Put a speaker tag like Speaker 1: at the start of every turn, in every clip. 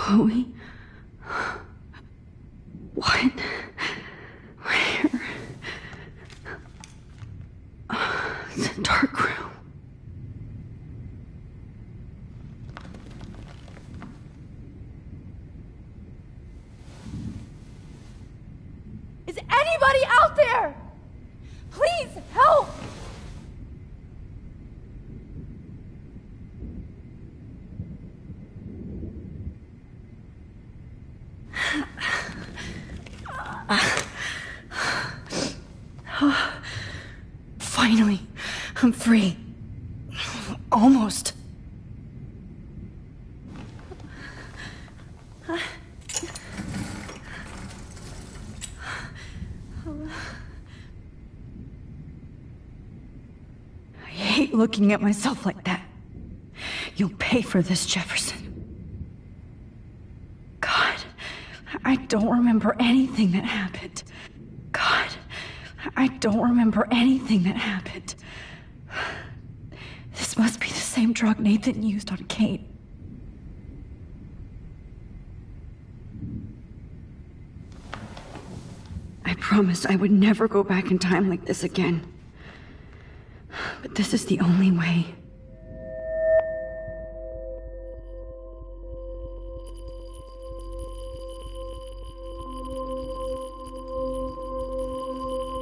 Speaker 1: Chloe? What? Where? It's a dark room.
Speaker 2: Is anybody out there? Please help!
Speaker 1: Finally, I'm free. Almost. I hate looking at myself like that. You'll pay for this, Jefferson. God, I don't remember anything that happened. God, I don't remember anything that happened. This must be the same drug Nathan used on Kate. I promised I would never go back in time like this again. But this is the only way.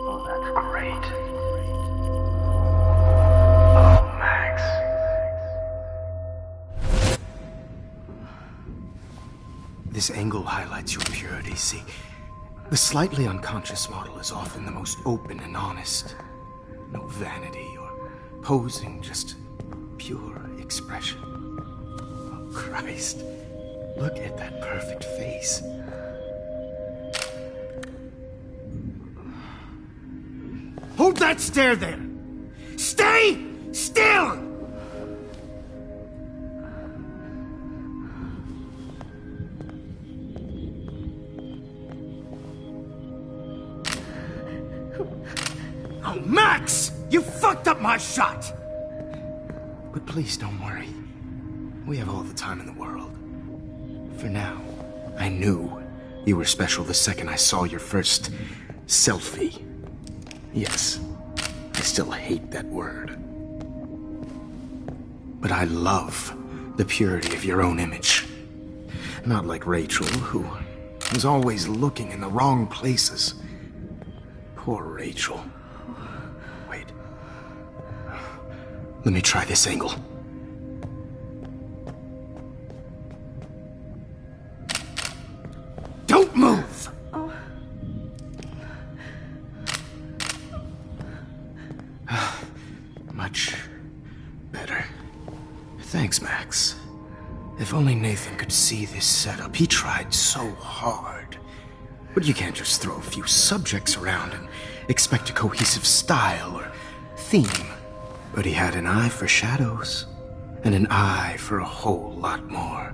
Speaker 3: Oh, that's great. Oh, Max. This angle highlights your purity, see? The slightly unconscious model is often the most open and honest. No vanity or posing, just pure expression. Oh, Christ. Look at that perfect face. Hold that stare there! Stay still! Oh, Max! You fucked up my shot! But please don't worry. We have all the time in the world. For now, I knew you were special the second I saw your first selfie. Yes, I still hate that word. But I love the purity of your own image. Not like Rachel, who was always looking in the wrong places. Poor Rachel. Wait. Let me try this angle. Don't move! Much better. Thanks, Max. If only Nathan could see this setup. He tried so hard. But you can't just throw a few subjects around and expect a cohesive style or theme. But he had an eye for shadows, and an eye for a whole lot more,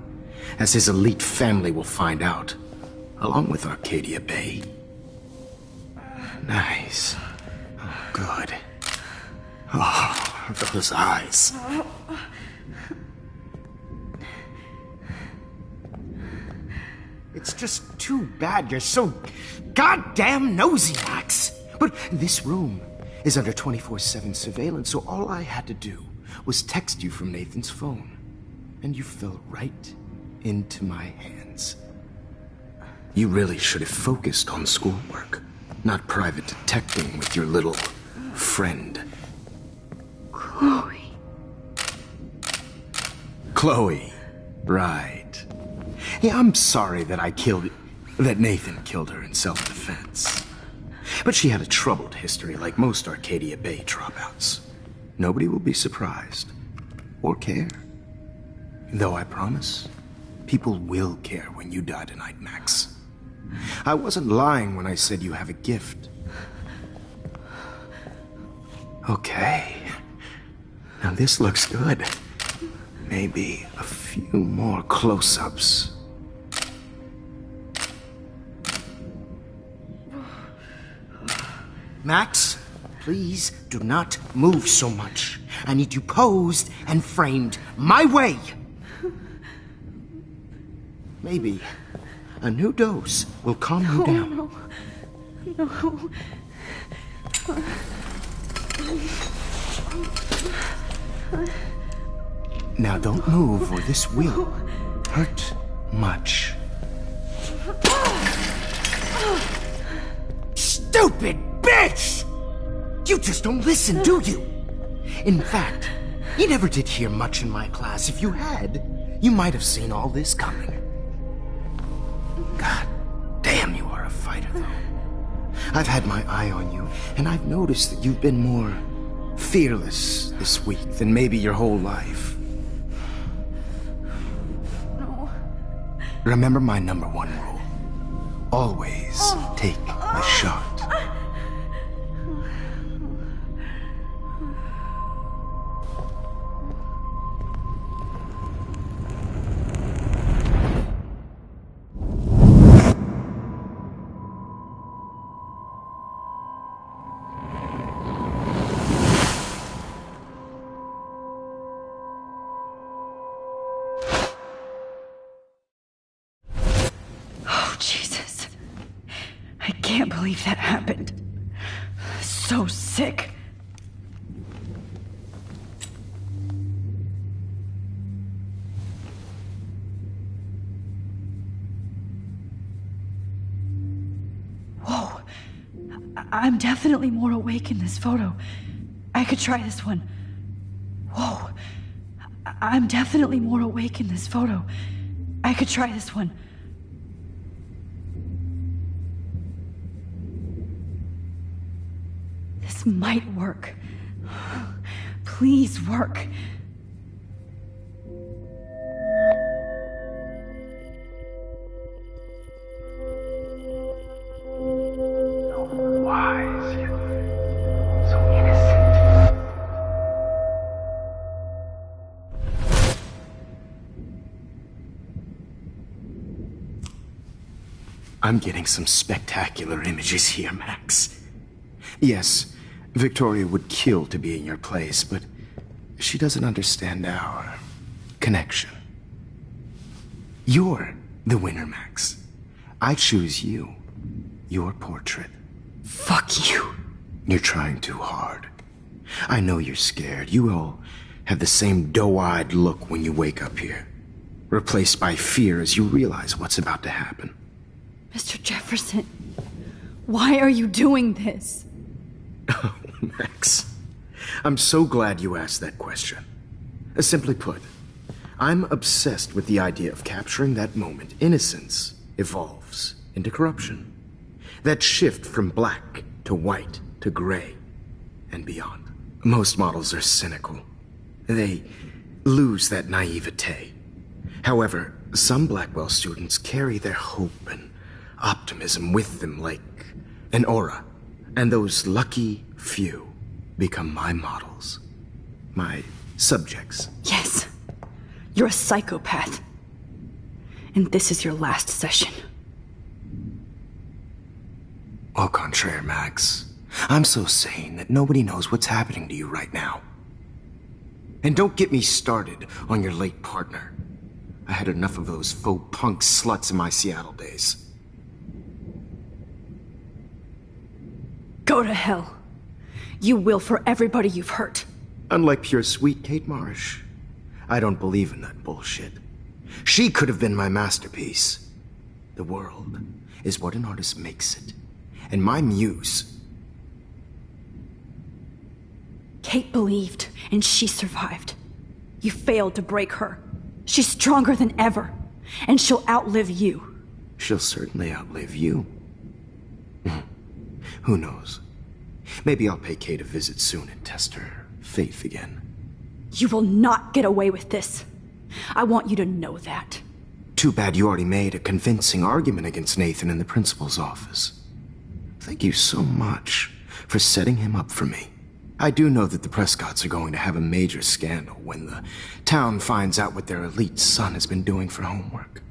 Speaker 3: as his elite family will find out, along with Arcadia Bay. Nice. Oh, good. Oh, those eyes. It's just too bad you're so goddamn nosy, Max. But this room is under 24/7 surveillance, so all I had to do was text you from Nathan's phone. And you fell right into my hands. You really should have focused on schoolwork, not private detecting with your little friend.
Speaker 1: Chloe.
Speaker 3: Chloe, right. Yeah, I'm sorry that that Nathan killed her in self-defense. But she had a troubled history like most Arcadia Bay dropouts. Nobody will be surprised, or care. Though I promise, people will care when you die tonight, Max. I wasn't lying when I said you have a gift. Okay. Now this looks good. Maybe a few more close-ups. Max, please do not move so much. I need you posed and framed my way. Maybe a new dose will calm you down.
Speaker 1: No.
Speaker 3: Now don't move or this will hurt much. Stupid bitch! You just don't listen, do you? In fact, you never did hear much in my class. If you had, you might have seen all this coming. God damn, you are a fighter, though. I've had my eye on you, and I've noticed that you've been more fearless this week than maybe your whole life.
Speaker 1: No.
Speaker 3: Remember my number one rule. Always take the shot.
Speaker 1: Jesus. I can't believe that happened. So sick. Whoa. I'm definitely more awake in this photo. I could try this one. Whoa. I'm definitely more awake in this photo. I could try this one. This might work. Please work.
Speaker 3: So wise, yet so innocent. I'm getting some spectacular images here, Max. Yes, Victoria would kill to be in your place, but she doesn't understand our connection. You're the winner, Max. I choose you. Your portrait.
Speaker 1: Fuck you.
Speaker 3: You're trying too hard. I know you're scared. You all have the same doe-eyed look when you wake up here, replaced by fear as you realize what's about to happen.
Speaker 1: Mr. Jefferson, why are you doing this?
Speaker 3: Oh, Max. I'm so glad you asked that question. Simply put, I'm obsessed with the idea of capturing that moment innocence evolves into corruption. That shift from black to white to gray and beyond. Most models are cynical. They lose that naivete. However, some Blackwell students carry their hope and optimism with them like an aura. And those lucky few become my models. My subjects.
Speaker 1: Yes, you're a psychopath. And this is your last session.
Speaker 3: Au contraire, Max. I'm so sane that nobody knows what's happening to you right now. And don't get me started on your late partner. I had enough of those faux punk sluts in my Seattle days.
Speaker 1: Go to hell. You will for everybody you've hurt.
Speaker 3: Unlike pure sweet Kate Marsh, I don't believe in that bullshit. She could have been my masterpiece. The world is what an artist makes it. And my muse...
Speaker 1: Kate believed, and she survived. You failed to break her. She's stronger than ever, and she'll outlive you.
Speaker 3: She'll certainly outlive you. Who knows? Maybe I'll pay Kate a visit soon and test her faith again.
Speaker 1: You will not get away with this. I want you to know that.
Speaker 3: Too bad you already made a convincing argument against Nathan in the principal's office. Thank you so much for setting him up for me. I do know that the Prescotts are going to have a major scandal when the town finds out what their elite son has been doing for homework.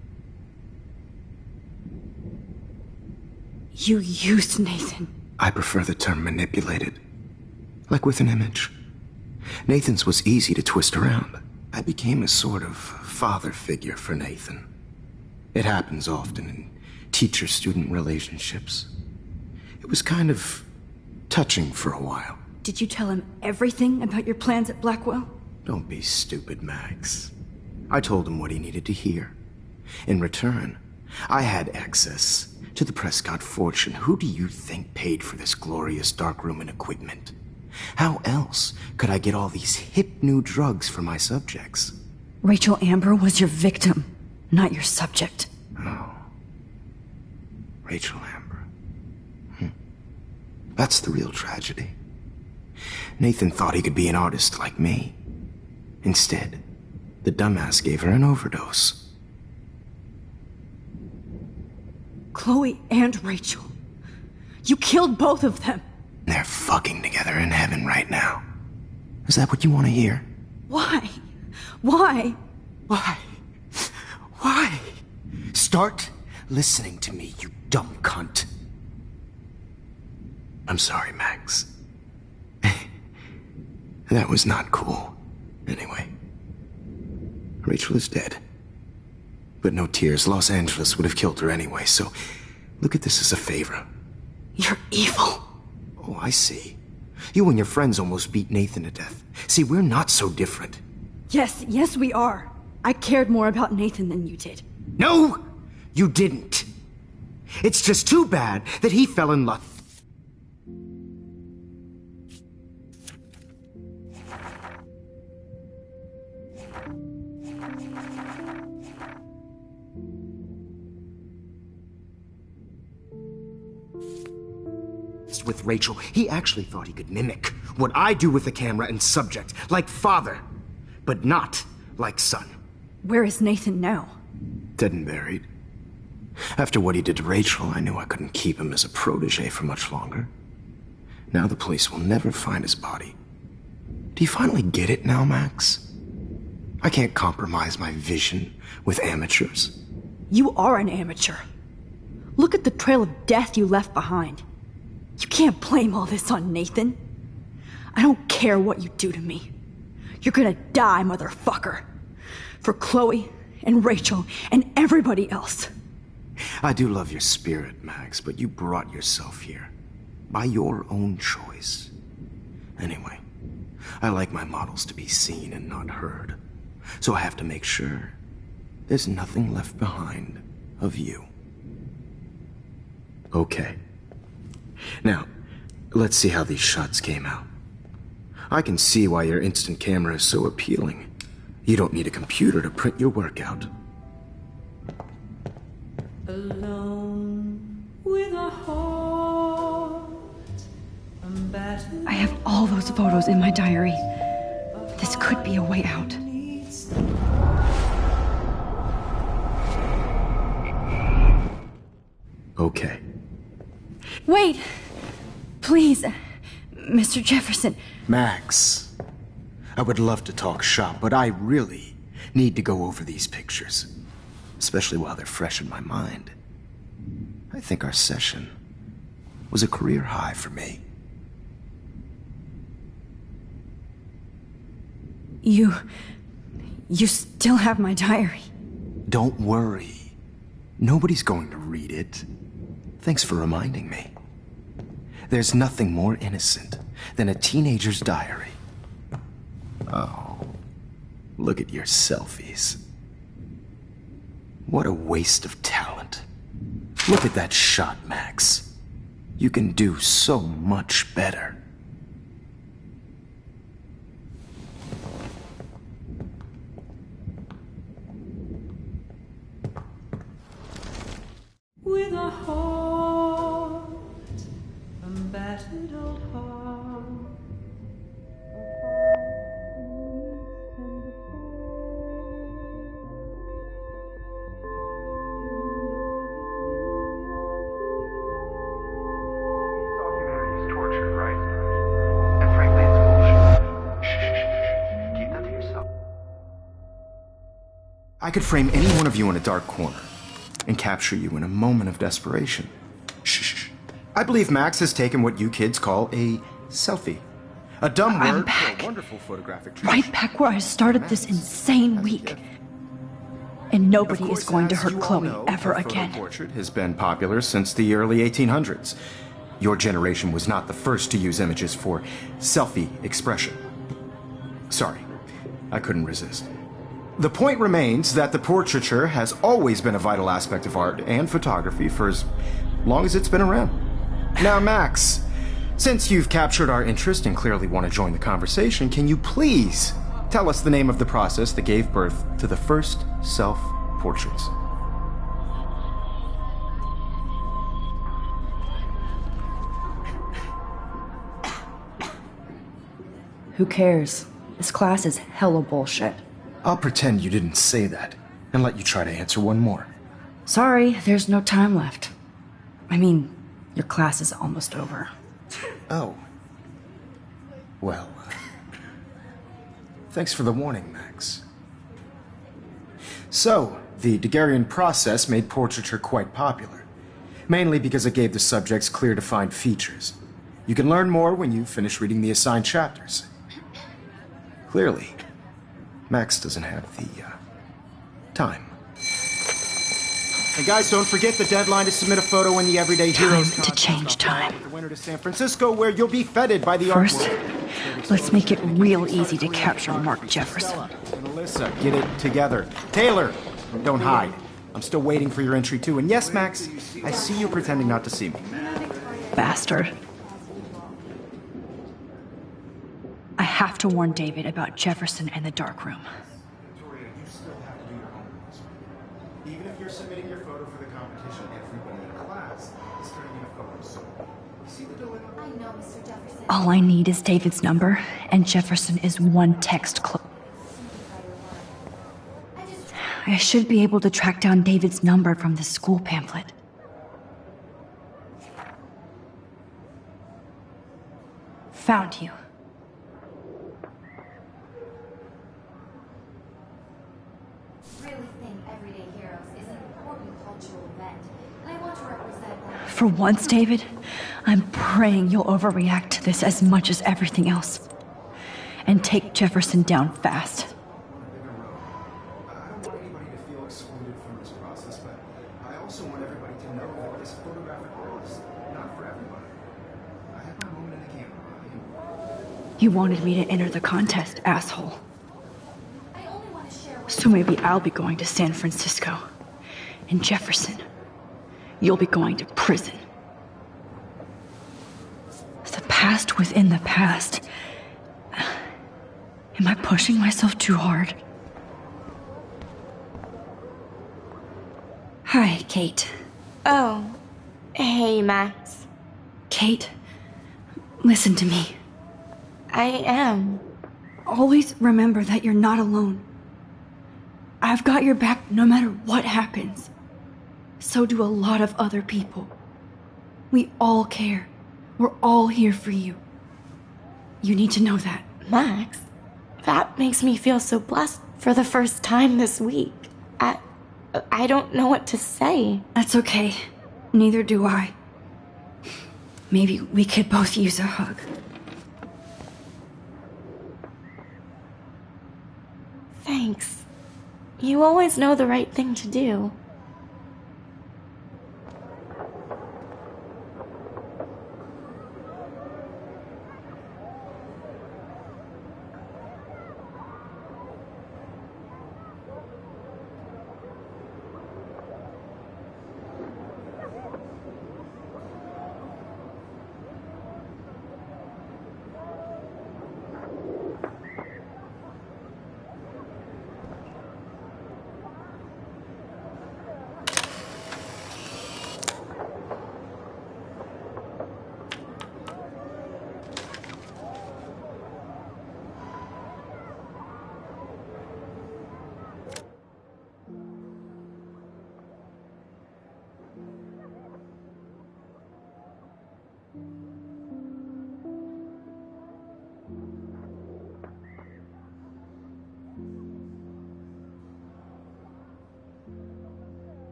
Speaker 1: You used Nathan.
Speaker 3: I prefer the term manipulated. Like with an image. Nathan's was easy to twist around. I became a sort of father figure for Nathan. It happens often in teacher-student relationships. It was kind of touching for a while.
Speaker 1: Did you tell him everything about your plans at Blackwell?
Speaker 3: Don't be stupid, Max. I told him what he needed to hear. In return, I had access to the Prescott fortune. Who do you think paid for this glorious darkroom and equipment? How else could I get all these hip new drugs for my subjects?
Speaker 1: Rachel Amber was your victim, not your subject.
Speaker 3: Oh. Rachel Amber. That's the real tragedy. Nathan thought he could be an artist like me. Instead, the dumbass gave her an overdose.
Speaker 1: Chloe and Rachel. You killed both of them.
Speaker 3: They're fucking together in heaven right now. Is that what you want to hear?
Speaker 1: Why? Why?
Speaker 3: Why? Why? Start listening to me, you dumb cunt. I'm sorry, Max. That was not cool. Anyway, Rachel is dead. But no tears. Los Angeles would have killed her anyway, so look at this as a favor.
Speaker 1: You're evil.
Speaker 3: Oh, I see. You and your friends almost beat Nathan to death. See, we're not so different.
Speaker 1: Yes, we are. I cared more about Nathan than you did.
Speaker 3: No, you didn't. It's just too bad that he fell in love. With Rachel, he actually thought he could mimic what I do with the camera and subject, like father, but not like son.
Speaker 1: Where is Nathan now?
Speaker 3: Dead and buried. After what he did to Rachel, I knew I couldn't keep him as a protege for much longer. Now the police will never find his body. Do you finally get it now, Max? I can't compromise my vision with amateurs.
Speaker 1: You are an amateur. Look at the trail of death you left behind. You can't blame all this on Nathan. I don't care what you do to me. You're gonna die, motherfucker. For Chloe and Rachel and everybody else.
Speaker 3: I do love your spirit, Max, but you brought yourself here. By your own choice. Anyway, I like my models to be seen and not heard. So I have to make sure there's nothing left behind of you. Okay. Now, let's see how these shots came out. I can see why your instant camera is so appealing. You don't need a computer to print your work out.
Speaker 4: Alone with a heart,
Speaker 1: I have all those photos in my diary. This could be a way out.
Speaker 3: Okay.
Speaker 1: Wait! Please, Mr. Jefferson.
Speaker 3: Max, I would love to talk shop, but I really need to go over these pictures. Especially while they're fresh in my mind. I think our session was a career high for me.
Speaker 1: You still have my diary.
Speaker 3: Don't worry. Nobody's going to read it. Thanks for reminding me. There's nothing more innocent than a teenager's diary. Oh, look at your selfies. What a waste of talent. Look at that shot, Max. You can do so much better.
Speaker 4: with a heart, a battered old heart.
Speaker 3: Humanity's torture, right? And frankly, it's bullshit. Shh. Keep that to yourself. I could frame any one of you in a dark corner and capture you in a moment of desperation. Shh. I believe Max has taken what you kids call a selfie. A dumb
Speaker 1: I'm
Speaker 3: word
Speaker 1: back.
Speaker 3: for a wonderful photographic
Speaker 1: Right back where I started this insane week. and nobody
Speaker 3: Of course,
Speaker 1: is going to
Speaker 3: as
Speaker 1: hurt
Speaker 3: you all
Speaker 1: Chloe
Speaker 3: know,
Speaker 1: ever
Speaker 3: the photo
Speaker 1: again.
Speaker 3: portrait has been popular since the early 1800s. Your generation was not the first to use images for selfie expression. Sorry, I couldn't resist. The point remains that the portraiture has always been a vital aspect of art and photography for as long as it's been around. Now, Max, since you've captured our interest and clearly want to join the conversation, can you please tell us the name of the process that gave birth to the first self-portraits?
Speaker 1: Who cares? This class is hella bullshit.
Speaker 3: I'll pretend you didn't say that and let you try to answer one more.
Speaker 1: Sorry, there's no time left. I mean, your class is almost over.
Speaker 3: Oh. Well, thanks for the warning, Max. So, the Daguerrean process made portraiture quite popular, mainly because it gave the subjects clear defined features. You can learn more when you finish reading the assigned chapters. Clearly, Max doesn't have the time. And guys, don't forget the deadline to submit a photo in the Everyday Heroes
Speaker 1: Time to change time.
Speaker 3: The winter to San Francisco, where you'll be feted by the
Speaker 1: First,
Speaker 3: art world.
Speaker 1: let's make it real easy to capture Mark Jefferson.
Speaker 3: And Alyssa, get it together. Taylor, don't hide. I'm still waiting for your entry too. And yes, Max, I see you pretending not to see me.
Speaker 1: Bastard. I have to warn David about Jefferson and the dark room.
Speaker 3: Victoria, you still have to do your homework this week. Even if you're submitting your photo for the competition, everybody in class is turning in a photo. So, you see the dilemma?
Speaker 2: I know, Mr. Jefferson.
Speaker 1: All I need is David's number, and Jefferson is one text close. I should be able to track down David's number from the school pamphlet. Found you.
Speaker 2: Really think Everyday Heroes is an important cultural event, and I want to represent that.
Speaker 1: For once, David, I'm praying you'll overreact to this as much as everything else. And take Jefferson down fast.
Speaker 3: I don't want anybody to feel excluded from this process, but I also want everybody to know that this photographic world is not for everybody. I have my moment in the camera.
Speaker 1: You wanted me to enter the contest, asshole.
Speaker 2: I only want to share with
Speaker 1: So maybe I'll be going to San Francisco. And Jefferson, you'll be going to prison. The past within the past. Am I pushing myself too hard? Hi, Kate.
Speaker 5: Oh, hey, Max.
Speaker 1: Kate, listen to me.
Speaker 5: I am.
Speaker 1: Always remember that you're not alone. I've got your back no matter what happens. So do a lot of other people. We all care. We're all here for you. You need to know that.
Speaker 5: Max, that makes me feel so blessed for the first time this week. I don't know what to say.
Speaker 1: That's okay. Neither do I. Maybe we could both use a hug.
Speaker 5: Thanks. You always know the right thing to do.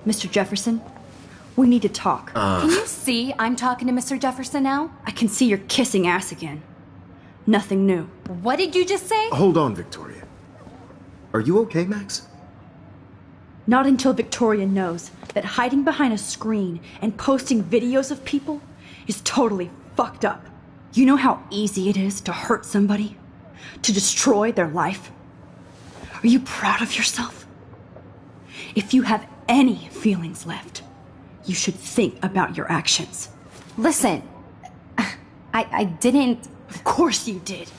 Speaker 1: Mr. Jefferson, we need to talk.
Speaker 2: Can you see I'm talking to Mr. Jefferson now?
Speaker 1: I can see you're kissing ass again. Nothing new.
Speaker 2: What did you just say?
Speaker 3: Hold on, Victoria. Are you okay, Max?
Speaker 1: Not until Victoria knows that hiding behind a screen and posting videos of people is totally fucked up. You know how easy it is to hurt somebody? To destroy their life? Are you proud of yourself? If you have any feelings left, you should think about your actions.
Speaker 2: Listen, I didn't...
Speaker 1: Of course you did.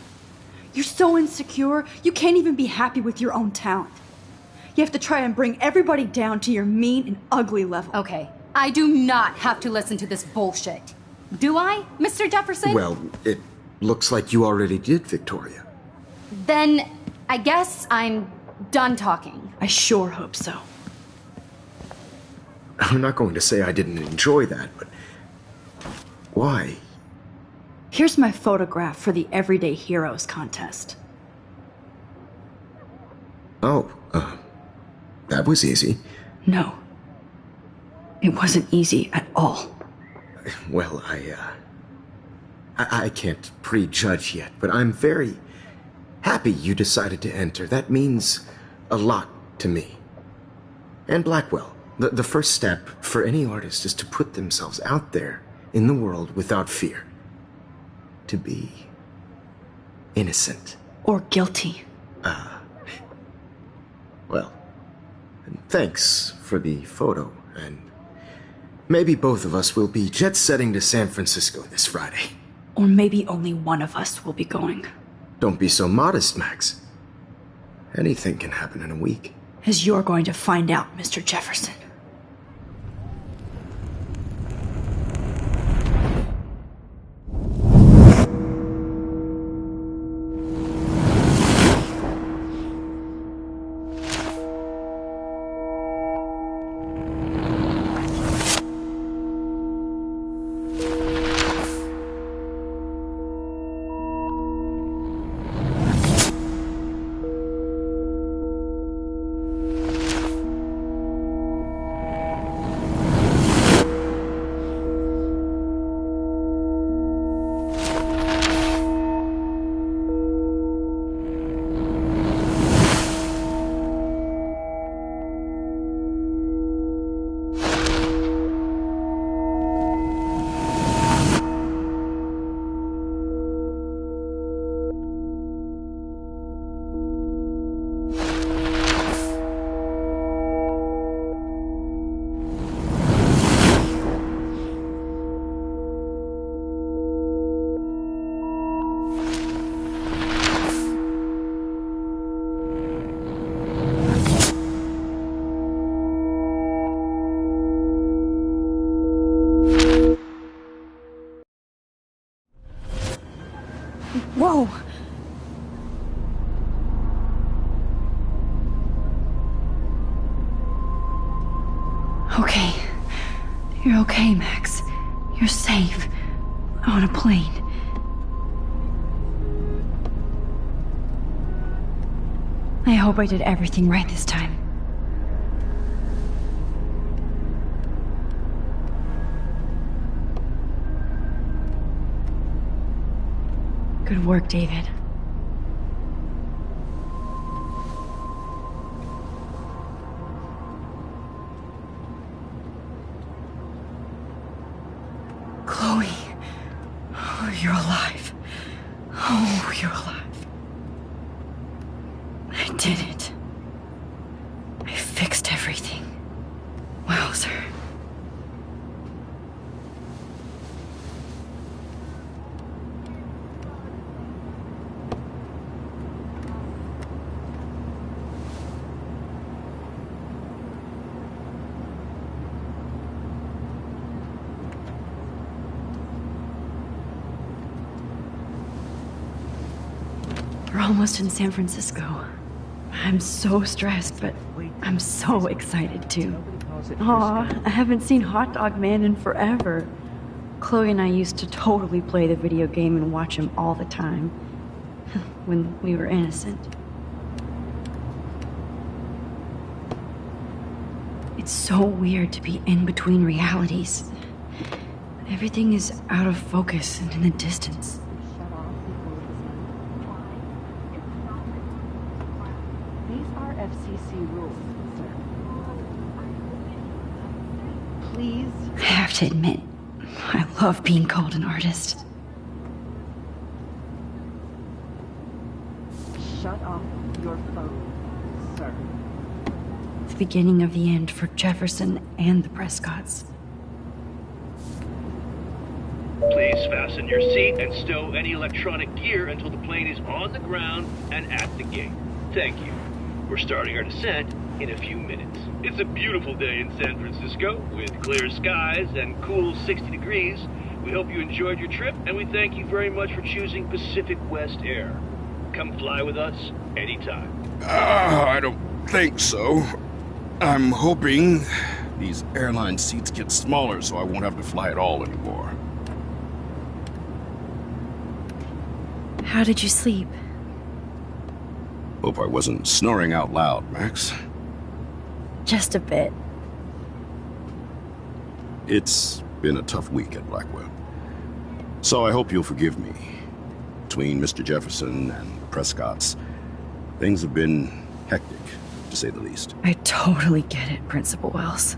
Speaker 1: You're so insecure, you can't even be happy with your own talent. You have to try and bring everybody down to your mean and ugly level.
Speaker 2: Okay, I do not have to listen to this bullshit. Do I, Mr. Jefferson?
Speaker 3: Well, it looks like you already did, Victoria.
Speaker 2: Then I guess I'm done talking.
Speaker 1: I sure hope so.
Speaker 3: I'm not going to say I didn't enjoy that, but why?
Speaker 1: Here's my photograph for the Everyday Heroes contest.
Speaker 3: Oh, that was easy.
Speaker 1: No. It wasn't easy at all.
Speaker 3: Well, I can't prejudge yet, but I'm very happy you decided to enter. That means a lot to me. And Blackwell. The first step for any artist is to put themselves out there in the world without fear. To be innocent.
Speaker 1: Or guilty.
Speaker 3: Well, thanks for the photo, and maybe both of us will be jet-setting to San Francisco this Friday.
Speaker 1: Or maybe only one of us will be going.
Speaker 3: Don't be so modest, Max. Anything can happen in a week.
Speaker 1: As you're going to find out, Mr. Jefferson. Whoa! Okay. You're okay, Max. You're safe. On a plane. I hope I did everything right this time. Good work, David. Chloe. Oh, you're alive. Oh, you're alive. I did it. I fixed everything. Wowzer. We're almost in San Francisco. I'm so stressed, but I'm so excited too. Aw, I haven't seen Hot Dog Man in forever. Chloe and I used to totally play the video game and watch him all the time. When we were innocent. It's so weird to be in between realities. Everything is out of focus and in the distance.
Speaker 6: FCC rules, sir. Please.
Speaker 1: I have to admit, I love being called an artist.
Speaker 6: Shut off your phone, sir.
Speaker 1: The beginning of the end for Jefferson and the Prescotts.
Speaker 7: Please fasten your seat and stow any electronic gear until the plane is on the ground and at the gate. Thank you. We're starting our descent in a few minutes. It's a beautiful day in San Francisco with clear skies and cool 60 degrees. We hope you enjoyed your trip, and we thank you very much for choosing Pacific West Air. Come fly with us anytime.
Speaker 3: I don't think so. I'm hoping these airline seats get smaller so I won't have to fly at all anymore.
Speaker 1: How did you sleep?
Speaker 3: Hope I wasn't snoring out loud, Max.
Speaker 1: Just a bit.
Speaker 3: It's been a tough week at Blackwell. So I hope you'll forgive me. Between Mr. Jefferson and the Prescotts, things have been hectic, to say the least.
Speaker 1: I totally get it, Principal Wells.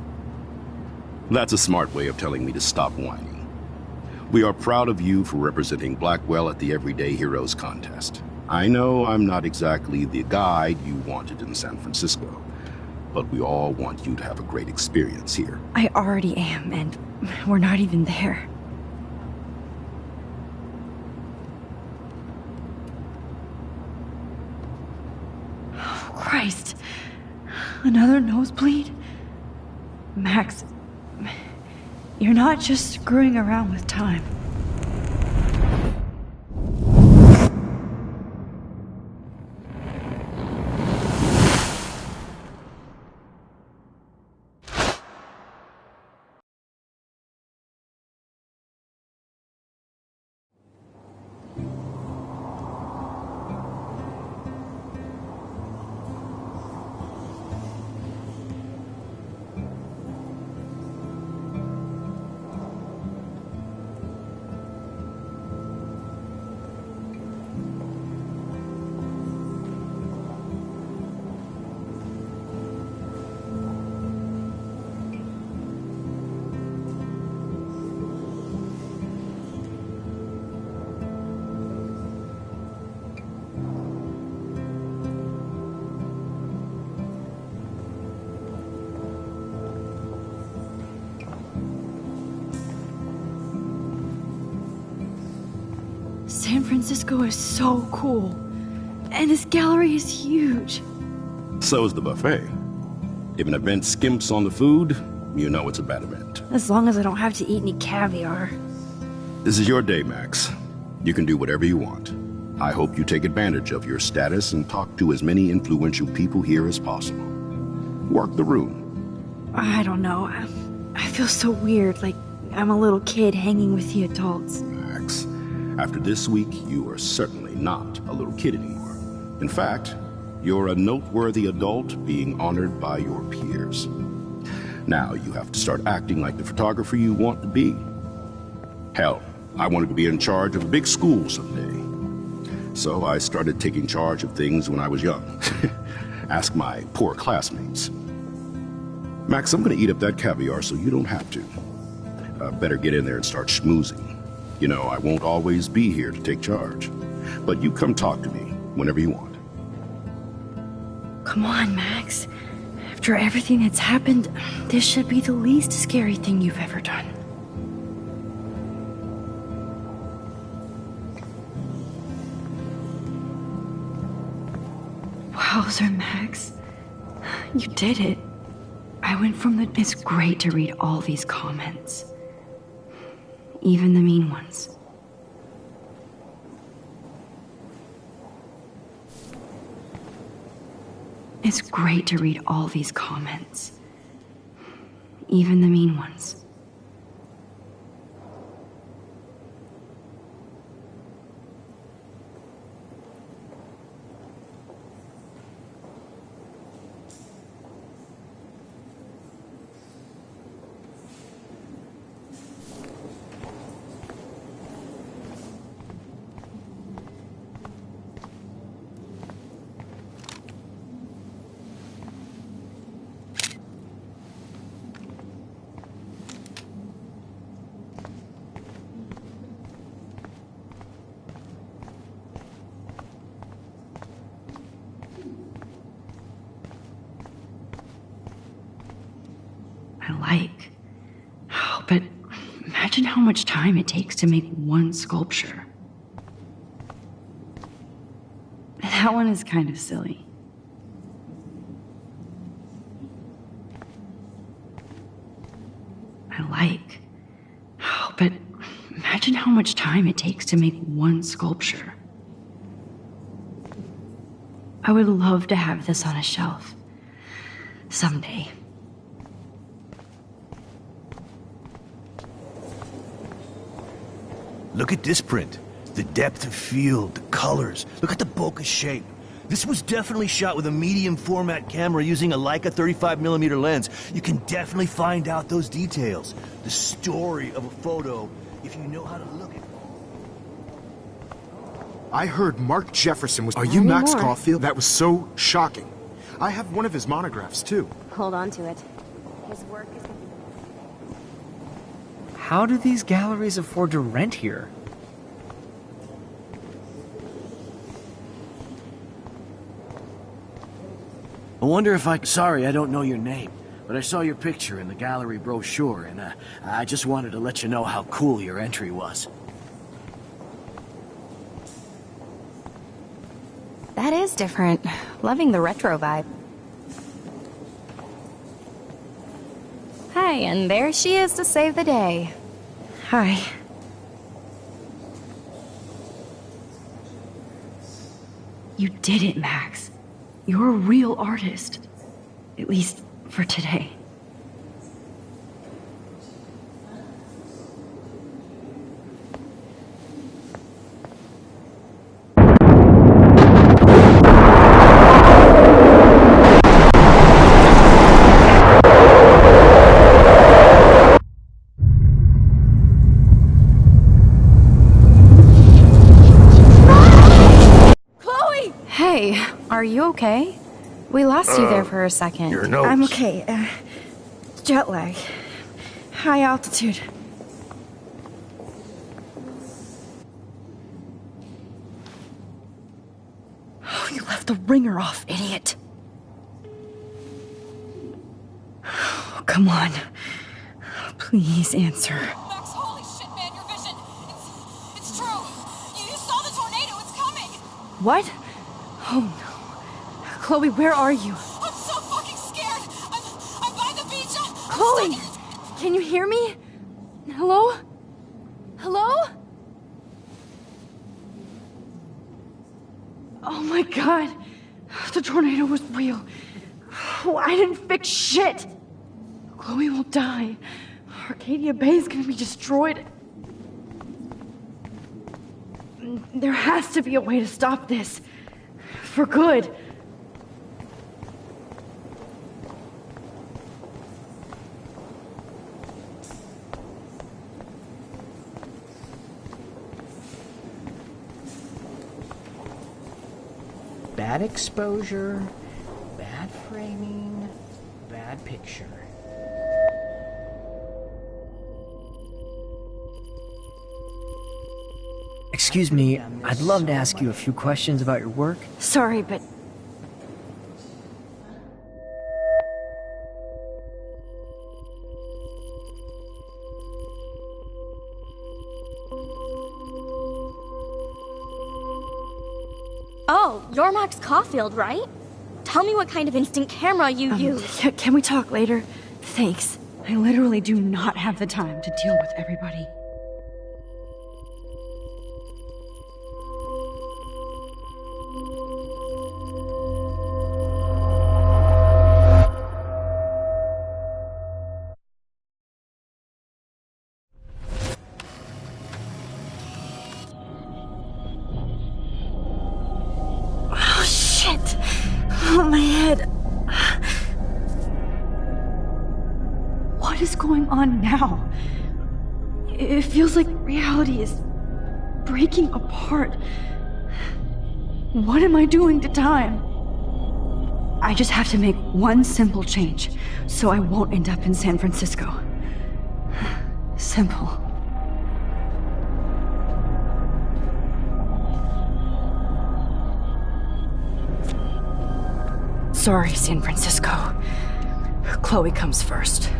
Speaker 3: That's a smart way of telling me to stop whining. We are proud of you for representing Blackwell at the Everyday Heroes contest. I know I'm not exactly the guide you wanted in San Francisco, but we all want you to have a great experience here.
Speaker 1: I already am, and we're not even there. Oh, Christ. Another nosebleed? Max, you're not just screwing around with time. San Francisco is so cool. And this gallery is huge.
Speaker 3: So is the buffet. If an event skimps on the food, you know it's a bad event.
Speaker 1: As long as I don't have to eat any caviar.
Speaker 3: This is your day, Max. You can do whatever you want. I hope you take advantage of your status and talk to as many influential people here as possible. Work the room.
Speaker 1: I don't know. I feel so weird, like I'm a little kid hanging with the adults.
Speaker 3: Max, after this week, you are certainly not a little kid anymore. In fact, you're a noteworthy adult being honored by your peers. Now you have to start acting like the photographer you want to be. Hell, I wanted to be in charge of a big school someday. So I started taking charge of things when I was young. Ask my poor classmates. Max, I'm gonna eat up that caviar so you don't have to. Better get in there and start schmoozing. You know, I won't always be here to take charge. But you come talk to me whenever you want.
Speaker 1: Come on, Max. After everything that's happened, this should be the least scary thing you've ever done. Wowzer, Max. You did it. I went from the... It's great to read all these comments. Even the mean ones. It's great to read all these comments. Even the mean ones. like. But imagine how much time it takes to make one sculpture. That one is kind of silly. I like. But imagine how much time it takes to make one sculpture. I would love to have this on a shelf. Someday.
Speaker 8: Look at this print. The depth of field, the colors. Look at the bokeh shape. This was definitely shot with a medium format camera using a Leica 35mm lens. You can definitely find out those details. The story of a photo, if you know how to look at it.
Speaker 3: I heard Mark Jefferson was... Are you Max Caulfield? That was so shocking. I have one of his monographs, too.
Speaker 9: Hold on to it. His work is...
Speaker 10: How do these galleries afford to rent here?
Speaker 11: I wonder if Sorry, I don't know your name, but I saw your picture in the gallery brochure, and I just wanted to let you know how cool your entry was.
Speaker 9: That is different. Loving the retro vibe. Hi, and there she is to save the day.
Speaker 1: Hi. You did it, Max. You're a real artist. At least for today.
Speaker 9: Hey, are you okay? We lost you there for a second.
Speaker 8: Your notes.
Speaker 1: I'm okay. Jet lag. High altitude. Oh, you left the ringer off, idiot. Oh, come on. Please answer.
Speaker 12: Max, holy shit, man, your vision. It's true. You saw the tornado. It's coming.
Speaker 1: What? Oh no. Chloe, where are you?
Speaker 12: I'm so fucking scared. I'm by the beach.
Speaker 1: Chloe! Can you hear me? Hello? Hello? Oh my god. The tornado was real. Oh, I didn't fix shit. Chloe will die. Arcadia Bay is gonna be destroyed. There has to be a way to stop this. For good.
Speaker 10: Bad exposure, bad framing, bad picture. Excuse me, I'd love to ask you a few questions about your work.
Speaker 1: Sorry, but...
Speaker 5: Oh, you're Max Caulfield, right? Tell me what kind of instant camera you use.
Speaker 1: Can we talk later? Thanks. I literally do not have the time to deal with everybody. Oh, my head. What is going on now? It feels like reality is breaking apart. What am I doing to time? I just have to make one simple change, so I won't end up in San Francisco. Simple. Sorry, San Francisco. Chloe comes first.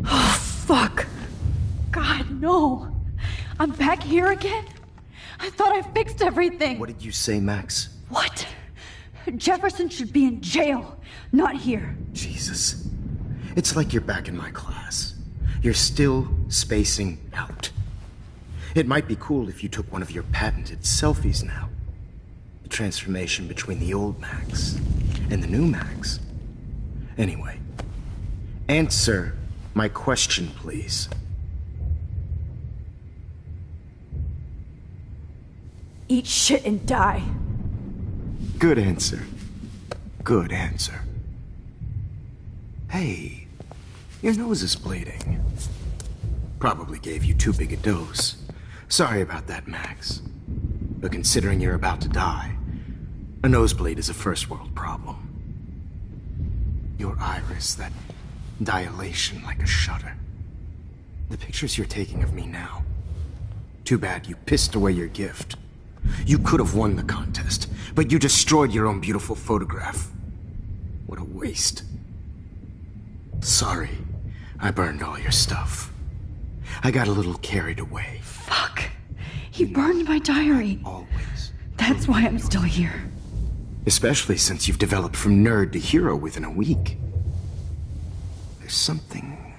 Speaker 1: Oh, fuck. God, no. I'm back here again? I thought I fixed everything.
Speaker 3: What did you say, Max?
Speaker 1: What? Jefferson should be in jail, not here.
Speaker 3: Jesus. It's like you're back in my class. You're still spacing out. It might be cool if you took one of your patented selfies now. The transformation between the old Max and the new Max. Anyway, answer my question, please.
Speaker 1: Eat shit and die.
Speaker 3: Good answer. Good answer. Hey, your nose is bleeding. Probably gave you too big a dose. Sorry about that, Max. But considering you're about to die, a nosebleed is a first world problem. Your iris, that dilation like a shutter. The pictures you're taking of me now. Too bad you pissed away your gift. You could have won the contest, but you destroyed your own beautiful photograph. What a waste. Sorry, I burned all your stuff. I got a little carried away.
Speaker 1: Fuck. He burned my diary.
Speaker 3: Always.
Speaker 1: That's why I'm still here.
Speaker 3: Especially since you've developed from nerd to hero within a week. There's something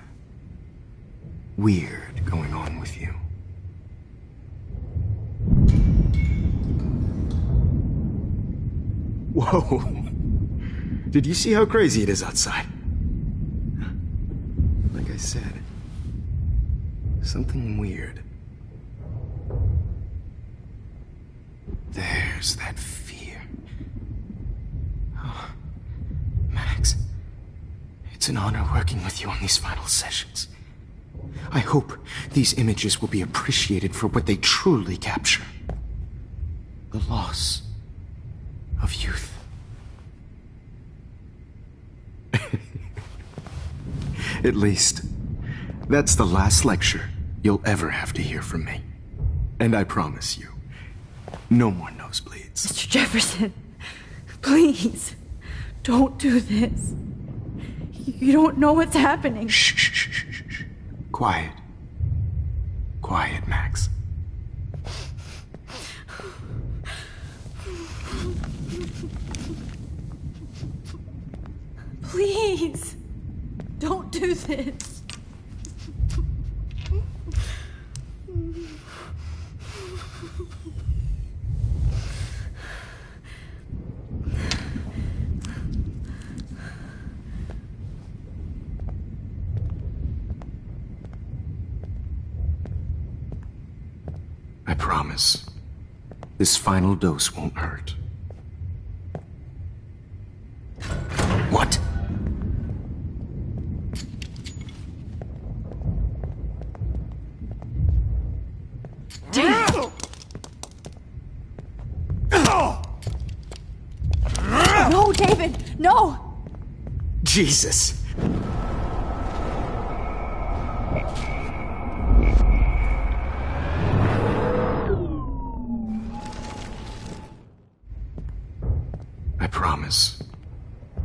Speaker 3: weird going on with you. Whoa! Did you see how crazy it is outside? Like I said, something weird. There's that fear. Oh, Max, it's an honor working with you on these final sessions. I hope these images will be appreciated for what they truly capture. The loss of youth. At least, that's the last lecture you'll ever have to hear from me. And I promise you, no more nosebleeds.
Speaker 1: Mr. Jefferson, please, don't do this. You don't know what's happening.
Speaker 3: Shh, shh, shh, shh, shh. Quiet. Quiet, Max.
Speaker 1: Please, don't do this.
Speaker 3: I promise, this final dose won't hurt. What?
Speaker 1: No, David, no!
Speaker 3: Jesus! I promise,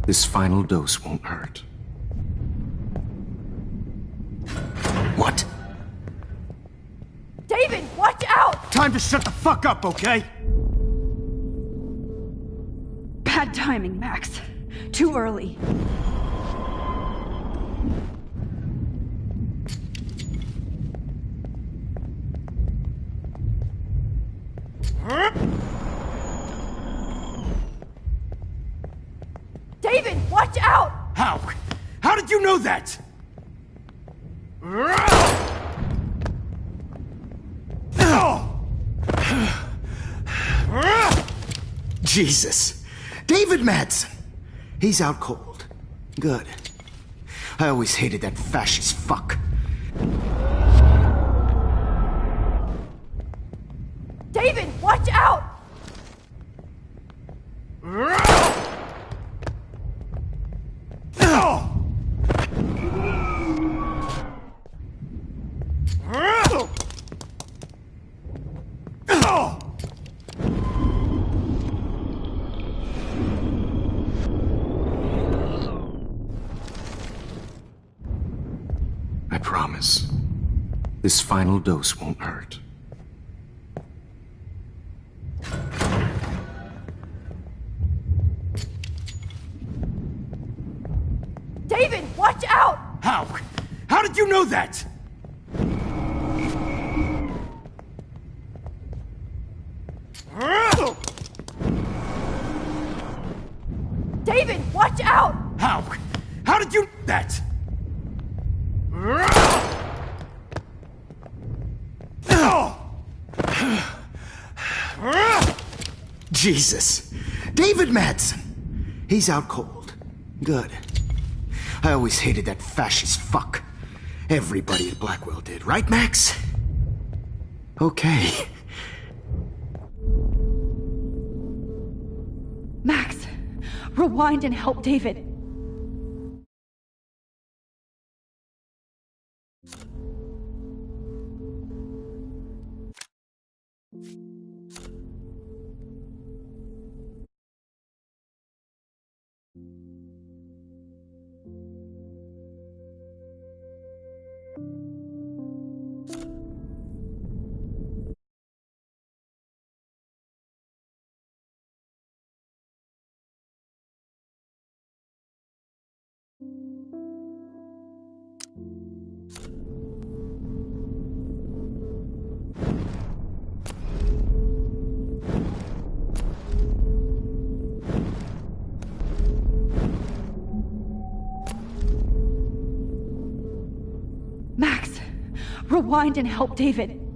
Speaker 3: this final dose won't hurt. What?
Speaker 1: David, watch out!
Speaker 3: Time to shut the fuck up, okay?
Speaker 1: Bad timing, Max. Too early. David, watch out!
Speaker 3: How? How did you know that? Jesus. David Madsen. He's out cold. Good. I always hated that fascist fuck. I promise. This final dose won't hurt.
Speaker 1: David, watch out!
Speaker 11: How? How did you know that?
Speaker 1: David, watch out!
Speaker 11: How? How did you know that?
Speaker 3: Jesus. David Madsen. He's out cold. Good. I always hated that fascist fuck. Everybody at Blackwell did, right, Max? Okay.
Speaker 1: Max, rewind and help David. Max, rewind and help David.